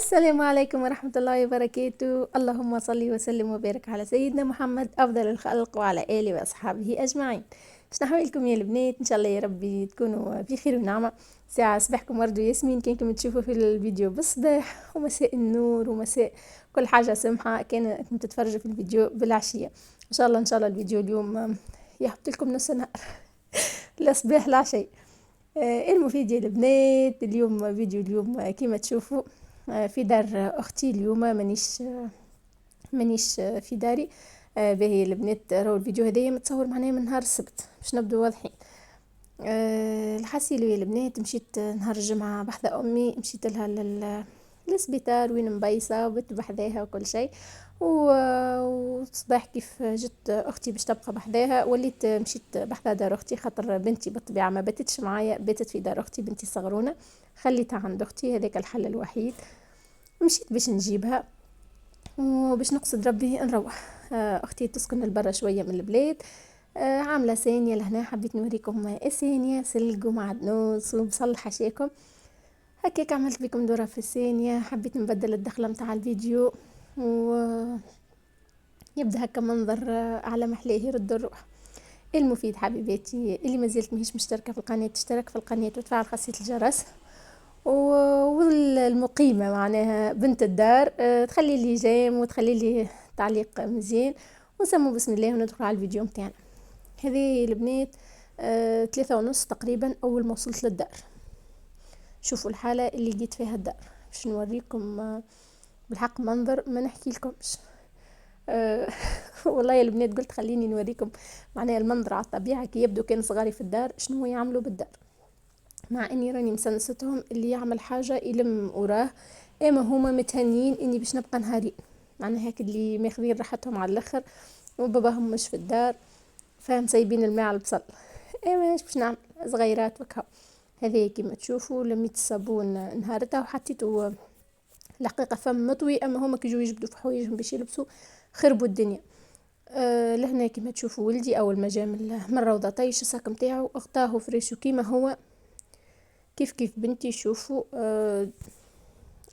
السلام عليكم ورحمة الله وبركاته. اللهم صل وسلم وبارك على سيدنا محمد أفضل الخلق وعلى آله وأصحابه أجمعين. باش نحويلكم يا البنات، إن شاء الله يا ربي تكونوا بخير ونعمة. ساعة صباحكم ورد وياسمين كانكم تشوفوا في الفيديو بالصباح، ومساء النور ومساء كل حاجة سمحة كانكم تتفرجوا في الفيديو بالعشية. إن شاء الله الفيديو اليوم يحط لكم نص نهار لا صباح لا شيء. المفيد يا البنات، اليوم فيديو اليوم كما تشوفوا في دار اختي. اليوم مانيش في داري. باهي البنات، راهو الفيديو هذايا متصور معناه من نهار السبت باش نبدو واضحين. الحسيلو يا البنات، مشيت نهار الجمعة بحذا امي، مشيت لها للسبيطار وين مبيصة وبت بحذاها وكل شيء. وصباح كيف جت اختي باش تبقى بحذاها، وليت مشيت بحذا دار اختي، خاطر بنتي بالطبيعه ما باتتش معايا، باتت في دار اختي بنتي الصغرونه، خليتها عند اختي، هذاك الحل الوحيد. مشيت باش نجيبها وباش نقصد ربي نروح. اختي تسكن البرا شويه من البلاد. عامله ثانيه لهنا، حبيت نوريكم ثانيه سلق ومعدنوس وبصل حشاكم. هكاك عملت بكم دوره في الثانيه، حبيت نبدل الدخله متاع الفيديو ويبدا هكا منظر على محلاه يرد الروح. المفيد حبيباتي، اللي ما زلت ماهيش مشتركه في القناه تشترك في القناه وتفعل خاصيه الجرس. والمقيمه معناها بنت الدار تخلي لي جيم وتخلي لي تعليق مزيان، ونسمو بسم الله وندخل على الفيديو متاعنا. هذه البنات 3:30 تقريبا اول ما وصلت للدار. شوفوا الحاله اللي لقيت فيها الدار، باش نوريكم بالحق منظر ما نحكي لكمش. والله يا البنات قلت خليني نوريكم معناها المنظر على الطبيعه، كي يبدو كان صغاري في الدار شنو يعملوا بالدار، مع اني راني مسنستهم اللي يعمل حاجه يلم وراه. اما هما متهنيين اني باش نبقى نهارين، معناها هيك اللي ماخذين راحتهم على الاخر، وباباهم مش في الدار فهم سايبين الماء على البصل. اما ايش باش نعمل، صغيرات وكا. هذه كيما تشوفوا لميت الصابون نهارتها وحطيته الحقيقه فم مطوي، اما هما كي يجوا يجبدوا في حوايجهم باش يلبسوا خربوا الدنيا. لهنا كما تشوفوا ولدي اول ما جا من الروضه طيش الساك نتاعو، اغطاه فريشو كيما هو كيف بنتي. شوفوا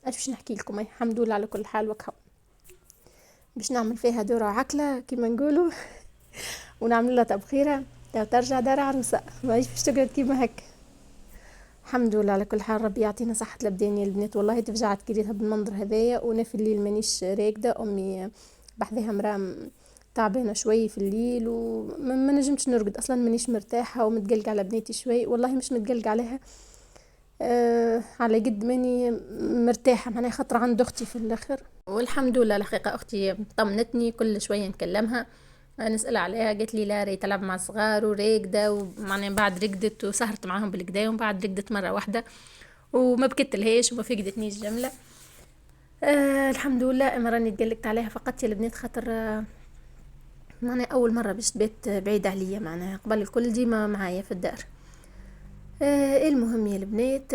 اش باش نحكي لكم، الحمد لله على كل حال. وكها باش نعمل فيها دوره عقله كيما نقولوا ونعمل لها تبخيره ترجع دار عروسه، ماهيش باش تقعد كيما هك. الحمد لله على كل حال، ربي يعطينا صحه الابدان يا البنات. والله تفجعت كريتها بالمنظر هذايا، وانا في الليل مانيش راقده، امي بحذاها مرام تعبانه شوي في الليل وما نجمتش نرقد اصلا، مانيش مرتاحه ومتقلقه على بنيتي شوي. والله مش متقلقه عليها على قد ماني مرتاحه، معناها خاطر عند اختي في الاخر. والحمد لله الحقيقه اختي طمنتني، كل شويه نكلمها نسال عليها، قالت لي لا راهي تلعب مع الصغار وراقده، ومعناها بعد رقدت وسهرت معاهم بالكدا، ومن بعد رقدت مره واحده وما بكتلهاش وما فقدتنيش جمله. الحمد لله. اما راني تقلقت عليها فقط يا البنات، خاطر معناها اول مره باش تبات بعيده عليا، معناها قبل الكل ديما معايا في الدار. المهم يا البنات،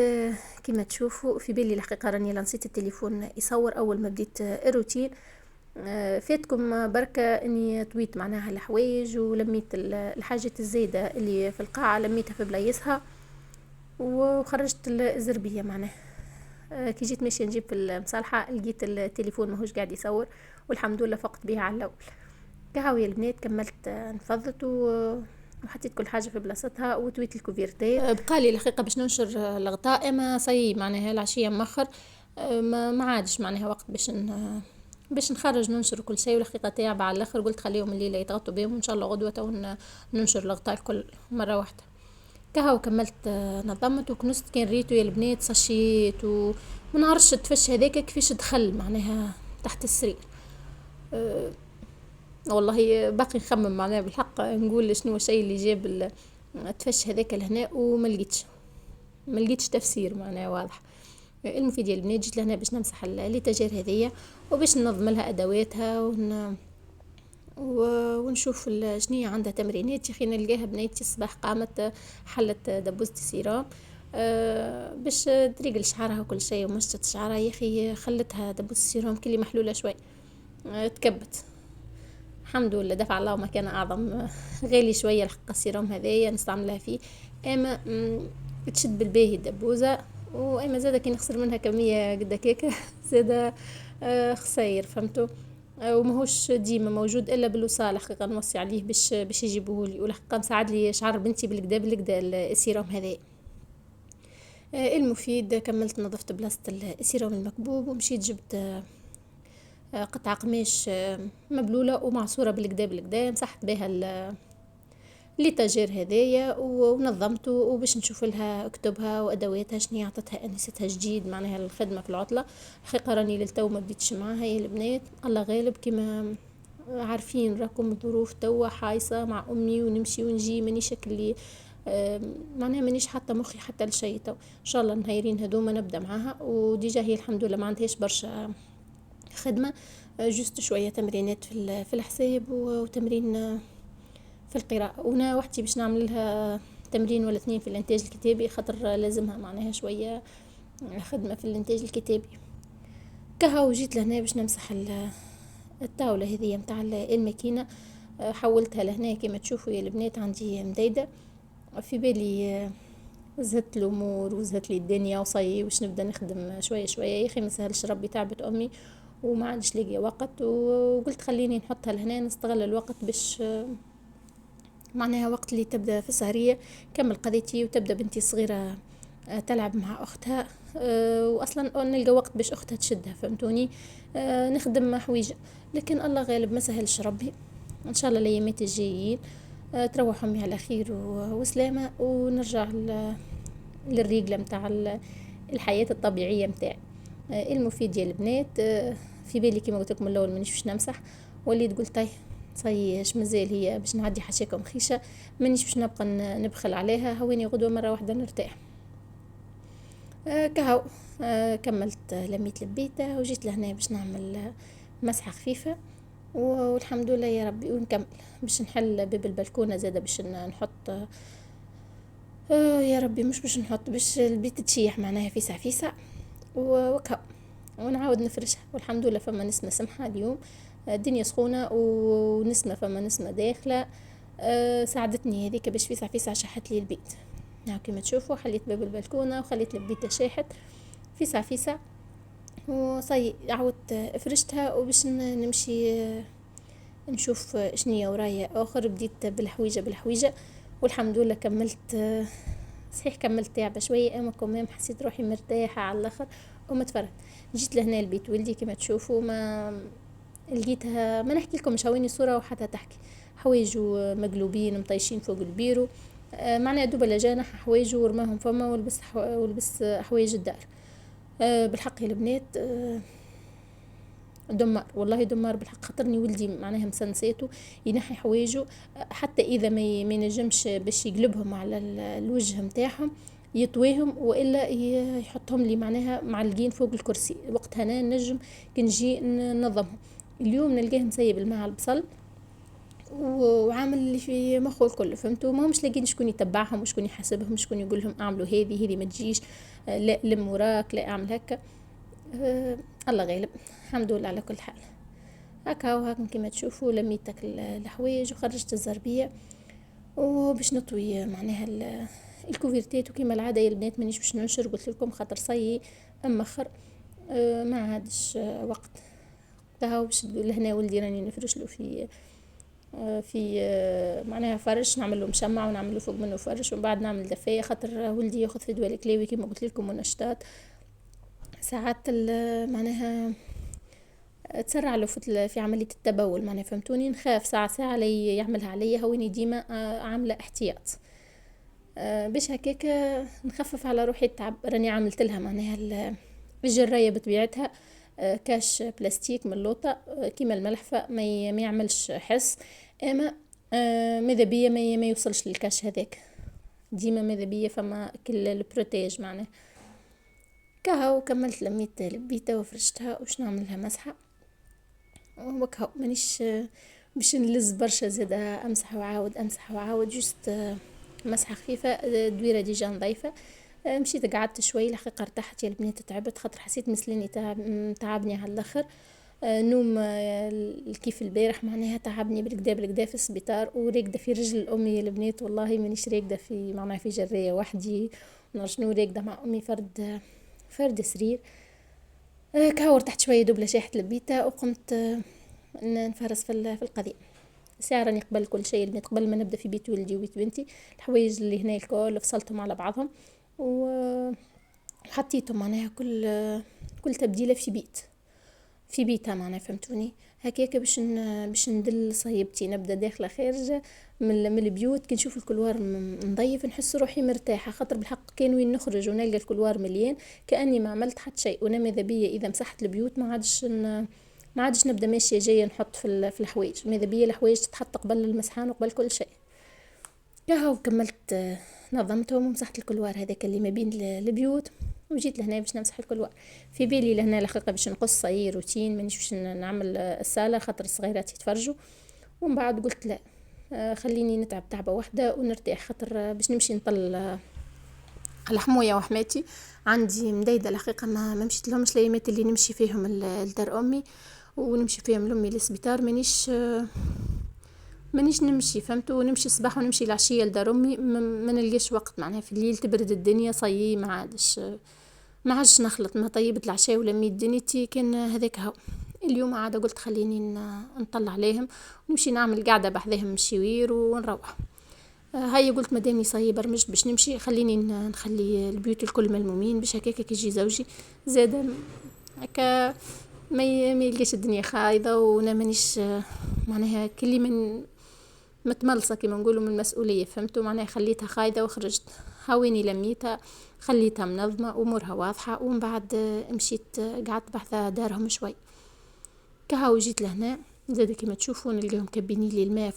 كما تشوفوا في بالي الحقيقه راني لنسيت التليفون يصور اول ما بديت الروتين. فاتكم بركه اني طويت معناها الحوايج ولميت الحاجات الزايده اللي في القاعه، لميتها في بلايصها وخرجت الزربيه معناها. كي جيت ماشيه نجيب في المصالحه لقيت التليفون ماهوش قاعد يصور، والحمد لله فقت بها على الاول. كهو يا البنات كملت نفضت وحطيت كل حاجه في بلاصتها وتويت الكوفيرتي. بقالي الحقيقه باش ننشر الغطاء، اما صي معناها العشيه مخر، ما عادش معناها وقت باش نخرج ننشر كل شيء، والحقيقه تعب على الاخر، قلت خليهم الليله يتغطوا بهم وان شاء الله غدوه ننشر الغطاء الكل مره واحده. كهو كملت نظمت وكنست، كان ريتو يا البنات صشيت ومنعرفش تفش هذاك كيفاش دخل معناها تحت السرير. والله باقي نخمم معناها بالحق نقول شنو الشيء اللي جاب التفش هذاك لهنا، وما لقيتش تفسير معناها واضح. المفيد يا البنات، جيت لهنا باش نمسح الاتاجير هذيا وباش ننظم لها ادواتها ونشوف شنية عندها تمرينات. يا اخي نلقاها بنيتي الصباح قامت حلت دبوزة السيرام باش تريقل شعرها وكل شيء ومشطت شعرها. يا اخي خلتها دبوزة السيرام كلي محلولة شوي، تكبت. الحمد لله دفع الله ما كان اعظم. غالي شويه الحق السيرام هذايا نستعملها فيه، اما تشد بالباهي الدبوزه، واما زاده كي نخسر منها كميه قد هكاك زادا خساير فهمتوا. وماهوش ديما موجود الا بالوصال حقيقه نوصي عليه باش يجيبوه لي، والحقيقه مساعد لي شعر بنتي بالكدا بالكدا السيروم هذا. المفيد كملت نظفت بلاصه السيروم المكبوب ومشيت جبت قطعه قماش مبلوله ومعصوره بالكدا بالكدا، مسحت بها ليتاجير هذايا ونظمته وباش نشوف لها كتبها وادواتها شنو عطتها انستها جديد معناها الخدمه في العطله. حقيقه راني للتو ما بديتش معاها يا البنات، الله غالب كيما عارفين راكم الظروف توا حايصه مع امي ونمشي ونجي مانيش اللي معناها مانيش حاطه مخي حتى لشيء تو. ان شاء الله النهايرين هذوما نبدا معاها، وديجا هي الحمد لله ما عندهاش برشا خدمه، جست شويه تمرينات في الحساب وتمرين في القراءة، وانا وحدي باش نعمل لها تمرين ولا اثنين في الانتاج الكتابي، خاطر لازمها معناها شوية خدمة في الانتاج الكتابي. كهو جيت لهنا باش نمسح الطاولة هذه متاع الماكينة، حولتها لهنا كما تشوفوا يا البنات عندي مديدة في بالي. زهدت الامور وزهدت لي الدنيا وصي واش نبدا نخدم شويه شويه يا اخي ما سهلش ربي، تعبت امي وما عادش لاقيه وقت، وقلت خليني نحطها لهنا نستغل الوقت باش معناها وقت اللي تبدا في السهريه كمل قضيتي وتبدا بنتي الصغيره تلعب مع اختها، واصلا نلقى وقت باش اختها تشدها فهمتوني. نخدم حويجه، لكن الله غالب ما سهلش ربي. ان شاء الله الايامات الجايين تروح امي على خير وسلامه ونرجع للريقله متاع الحياه الطبيعيه متاعي. المفيد يا البنات في بالي كما قلت لكم الاول مانيش باش نمسح، وليت قلت صي اش مازال هي باش نعدي حشاكم خيشه، مانيش باش نبقى نبخل عليها، هويني غدوه مره واحده نرتاح. كهو كملت لميت لبيته وجيت لهنا باش نعمل مسحه خفيفه والحمد لله يا ربي، ونكمل باش نحل باب البلكونه زاده باش نحط يا ربي مش باش نحط باش البيت تشيح معناها فيسع فيسع وكهو ونعاود نفرشها، والحمد لله فما نسمة سمحة اليوم، الدنيا سخونة ونسمة فما نسمة داخلة ساعدتني هذيك باش فيسع فيسع شحت لي البيت. نعم كما تشوفوا حليت باب البلكونة وخليت البيت شاحت فيسع فيسع وصي عاودت فرشتها وباش نمشي نشوف شنية ورايا اخر. بديت بالحويجة والحمد لله كملت، صحيح كملت تعبة شوية اما كمان حسيت روحي مرتاحة على الاخر ومتفرد. جيت لهنا البيت ولدي كما تشوفوا ما لقيتها، ما نحكي لكم شاويني صورة وحتى تحكي حوايج مقلوبين مطيشين فوق البيرو، معناها دوبا لجانح حوايج ورماهم فما ولبس حوايج الدار. بالحق يا البنات دمار والله دمار بالحق، خاطرني ولدي معناها مسنسيته ينحي حوايجه حتى اذا ما ينجمش باش يقلبهم على الوجه متاعهم يطويهم والا يحطهم لي معناها معلقين فوق الكرسي، وقتها انا نجم كنجي ننظمهم. اليوم نلقاه مسيب الماء على البصل وعامل اللي في مخه الكل فهمتوا، ما همش لاقين شكون يتبعهم وشكون يحاسبهم شكون يقول لهم اعملوا هذه ما تجيش، لا لم وراك لا اعمل هكا. الله غالب الحمد لله على كل حال. هكا وهكا كما تشوفوا لميتك الحوايج وخرجت الزربيه وباش نطوي معناها الكوفرتات، وكما العاده يا البنات مانيش باش ننشر قلت لكم خاطر صي مخر ما عادش وقت. تهاو باش لهنا ولدي راني نفرش له في معناها فرش، نعمل له مشمع ونعمل له فوق منه فرش ومن بعد نعمل دفايه، خاطر ولدي ياخذ في دواء الكلاوي كما قلت لكم منشطات ساعات معناها تسرع له في عمليه التبول معناها فهمتوني، نخاف ساعه لي يعملها عليا هوني ديما عامله احتياط باش هكاك نخفف على روحي التعب. راني عملت لها معناها الجرايه بطبيعتها كاش بلاستيك من اللوطه كيما الملحفه ما يعملش حس، اما ماذا بيا ما يوصلش للكاش هذاك ديما، ماذا بيا فما كل البروتيج معناه. كهو كملت لميت لبيتها وفرشتها وش نعملها مسحه وكهو مانيش باش نلز برشا زاده امسح وعاود جست مسحه خفيفه دويره ديجا نظيفه. مشيت قعدت شوي الحقيقه ارتحت يا البنات، تعبت خاطر حسيت مسليني تعبني على الاخر، نوم كيف البارح معناها تعبني بالكدا في السبيطار، وراقده في رجل امي يا البنات والله مانيش راقده في معناها في جريه وحدي ونرجنو راقده مع امي فرد سرير. كهو ارتحت شويه دوبله شاحة لبيته، وقمت نفرس في القضية. ساعة راني قبل كل شيء، اللي قبل ما نبدا في بيت ولدي وبيت بنتي، الحوايج اللي هنا الكل فصلتهم على بعضهم، وحطيتهم معناها كل تبديله في بيتها معناها، فهمتوني؟ هكاك باش ندل صايبتي، نبدا داخله خارجه من البيوت، كي نشوف الكلوار نضيف نحس روحي مرتاحه، خاطر بالحق كان وين نخرج ونلقى الكلوار مليان كاني ما عملت حتى شيء. وانا ماذا بيا اذا مسحت البيوت ما عادش نبدا ماشيه جايه نحط في الحوايج، ماذا بيا الحوايج تتحط قبل المسحان وقبل كل شيء. كهو كملت نظمتهم ومسحت الكلوار هذاك اللي ما بين البيوت، وجيت لهنا باش نمسح الكلوار. في بالي لهنا الحقيقه باش نقص اي روتين، مانيش باش نعمل الصاله خاطر الصغيرات يتفرجوا، ومن بعد قلت لا، خليني نتعب تعبه واحده ونرتاح، خاطر باش نمشي نطل على حمويه وحماتي، عندي مديده الحقيقه ما مشيت لهمش الايامات اللي نمشي فيهم لدار امي ونمشي فيهم لامي للسبيطار، مانيش نمشي، فهمتوا؟ ونمشي الصباح ونمشي العشيه لدار امي، ما نلقاش وقت معناها، في الليل تبرد الدنيا صيي ما عادش نخلط، ما طيبت العشاء ولا ميت دنيتي كان هذاك هو. اليوم عاد قلت خليني نطلع عليهم ونمشي نعمل قاعده بحذاهم مشوير ونروح. هاي قلت مادامي صايبه برمجت باش نمشي، خليني نخلي البيوت الكل ملمومين باش هكاك كي يجي زوجي زاده هكا ما يلقاش الدنيا خايضه، وانا مانيش معناها كلي من متملصه كيما نقولوا من المسؤوليه، فهمتوا؟ معناها خليتها خايضه وخرجت، هاويني لميتها خليتها منظمه امورها واضحه، ومن بعد مشيت قعدت بحث دارهم شوي. كهو جيت لهنا زاد كيما تشوفوا نلقاهم كبيني لي الماء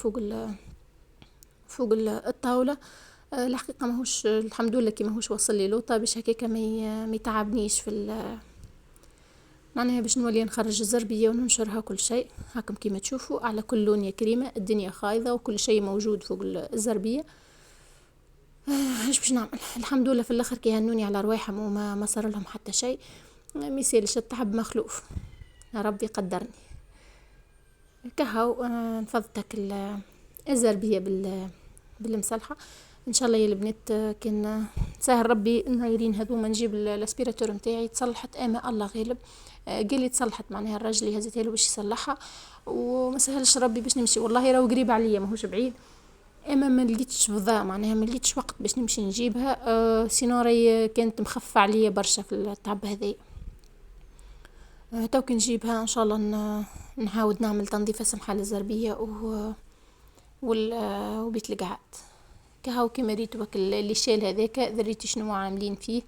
فوق الطاوله. الحقيقه ماهوش الحمد لله كي ماهوش وصل لي لوطه باش هكاك ما يتعبنيش معناها باش نولي نخرج الزربيه وننشرها كل شيء. هاكم كيما تشوفوا على كل لون يا كريمه، الدنيا خايضه وكل شيء موجود فوق الزربيه. ايش باش نعمل؟ الحمد لله في الاخر كي هنوني على رواحهم وما صار لهم حتى شيء، ميسالش التعب مخلوف، يا ربي قدرني. كهو نفضتك الزربيه بالمسلحه ان شاء الله يا البنات، كان سهل ربي النايرين هذوما نجيب الاسبيراتور نتاعي تصلحت، اما الله غالب. قال لي تصلحت معناها الراجل اللي هزتها له باش يصلحها، وما سهلش ربي باش نمشي، والله راهو قريب عليا ماهوش بعيد، اما ما لقيتش فضاء معناها ما لقيتش وقت باش نمشي نجيبها. سينو راهي كانت مخففه عليا برشا في التعب هذايا. تو كي نجيبها ان شاء الله نحاول نعمل تنظيفه سمحه للزربيه وبيت القعاد. كهو كيما ريت وك اللي شال هذاك دريتي شنو عاملين فيه،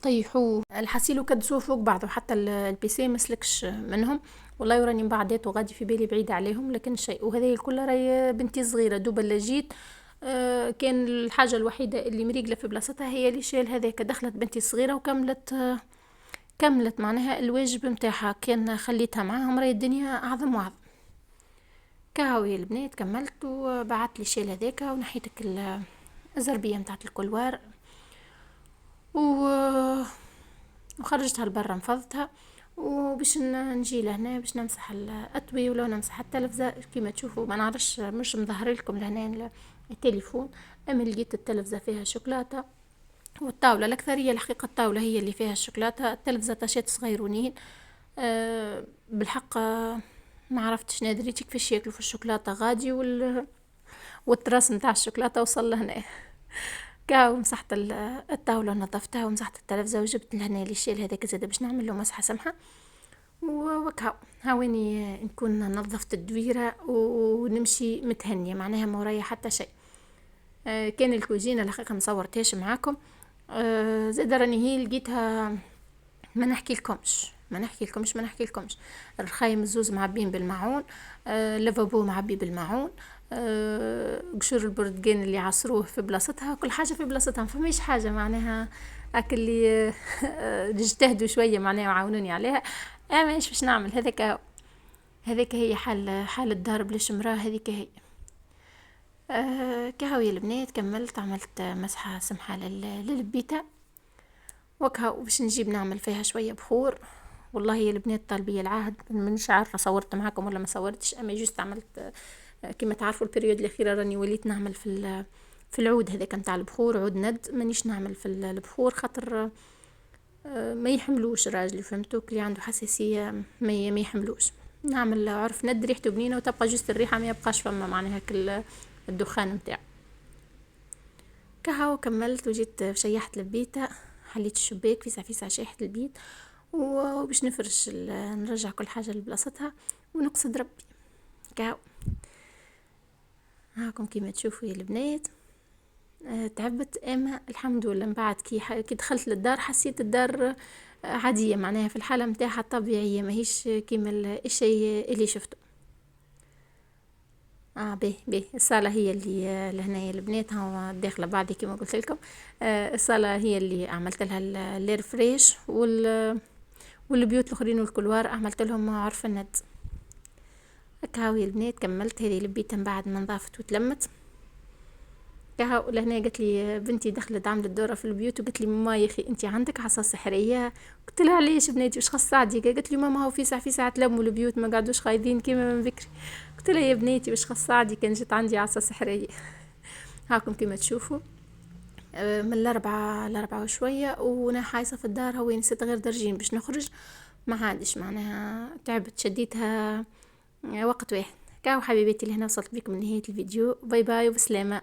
طيحوه الحسيل وكدسوه فوق بعضه، حتى البيسي مسلكش منهم، والله وراني مبعدات وغادي في بالي بعيد عليهم، لكن شيء. وهذه الكل راهي بنتي صغيره دوب اللي جيت، كان الحاجه الوحيده اللي مريقله في بلاصتها هي اللي شال هذاك، دخلت بنتي صغيره وكملت معناها الواجب نتاعها، كان خليتها معاهم راهي الدنيا اعظم واعظم. كهو يا البنات كملت وبعت لي شيل هذاك ونحيتك الزربيه نتاعت الكلوار وخرجتها لبرا نفضتها، وباش نجي لهنا باش نمسح الأطوي ولا نمسح التلفزة. كيما تشوفوا ما نعرفش مش مظهر لكم لهنا التليفون، اما لقيت التلفزة فيها شوكولاتة، والطاولة الأكثرية الحقيقة الطاولة هي اللي فيها الشوكولاتة، التلفزة طاشات صغيرونين. بالحق ما عرفتش نادريتي كيفاش ياكلوا في الشوكولاتة غادي والتراس نتاع الشوكولاتة وصل لهنا. كاو مسحت الطاولة ونظفتها ومسحت التلفزة وجبت لهنا لي شيل هذاك زاد باش نعمل له مسحة سمحة، وكاو هاويني نكون نظفت الدويرة ونمشي متهنية معناها ما ورايا حتى شيء. كان الكوزينة الحقيقة مصورتهاش معاكم، زاد راني هي لقيتها ما نحكيلكمش الرخايم الزوز معبين بالمعون، لافابو معبي بالمعون، قشور البرتقان اللي عصروه في بلاصتها، كل حاجه في بلاصتها، ما فماش حاجه معناها اكل اللي اجتهدوا شويه معناها وعاونوني عليها. اما ايش باش نعمل، هذاك هي حال الدار بلا شمراه، هذيك هي. كهو يا البنات كملت عملت مسحه سمحه للبيته وكهو باش نجيب نعمل فيها شويه بخور. والله يا البنات طالبيه العهد، منش عارفه صورت معاكم ولا ما صورتش، اما جوست عملت كما تعرفوا البريود الاخيره راني وليت نعمل في العود هذاك نتاع البخور، عود ند، مانيش نعمل في البخور خاطر ما عادش نلقى وقت، مانيش نعمل في البخور، خاطر ما عادش نلقى وقت. اما ايش باش نعمل، هذاك هو. هذاك هي حال الدار بلا شمراه، هذيك هي. كهو يا البنات كملت عملت مسحه سمحه للبيته وكهو باش نجيب نعمل فيها شويه بخور. والله يا البنات طالبيه العهد، منش عارفه صورت معاكم ولا ما صورتش، اما جوست عملت كما تعرفوا البريود الاخيره راني وليت نعمل في العود هذاك نتاع البخور، خاطر ما يحملوش راجلي، فهمتوك، اللي عنده حساسية ما يحملوش. نعمل عرف ند ريحته بنينة وتبقى جست الريحة، ما يبقاش فما معناها الدخان متاعه. كهو كملت وجيت شيحت البيتة، حليت الشباك فيسع فيسع شيحت البيت، وباش نفرش نرجع كل حاجة لبلاصتها ونقصد ربي. كهو هاكم كيما تشوفوا يا البنات. تعبت، اما الحمد لله من بعد كي دخلت للدار حسيت الدار عادية، معناها في الحالة متاعها الطبيعية، ماهيش كيما الشيء اللي شفته. به الصالة هي اللي لهنا البنات هو داخلة بعدي كما قلت لكم. الصالة هي اللي عملت لها اللير فريش، والبيوت الاخرين والكلوار عملت لهم عرف الند. هكاوي البنات كملت هذه لبيتها بعد ما نضافت وتلمت. كهو لهنا قالت لي بنتي دخلت عملت دورة في البيوت وقالت لي ماما يا اخي انت عندك عصا سحرية؟ قلت لها علاش بناتي واش خاص ساعدي؟ قالت لي ماما هو في ساعة تلموا البيوت ما قعدوش خايدين كيما من بكري. قلت لها يا بناتي واش خاص ساعدي كان جت عندي عصا سحرية. هاكم كيما تشوفوا. من الأربعة وشوية وانا حايصة في الدار، هو نسيت غير درجين باش نخرج، ما عادش معناها تعبت شديتها وقت واحد. كاو حبيبتي لهنا وصلت بكم لنهاية الفيديو، باي باي وبسلامة.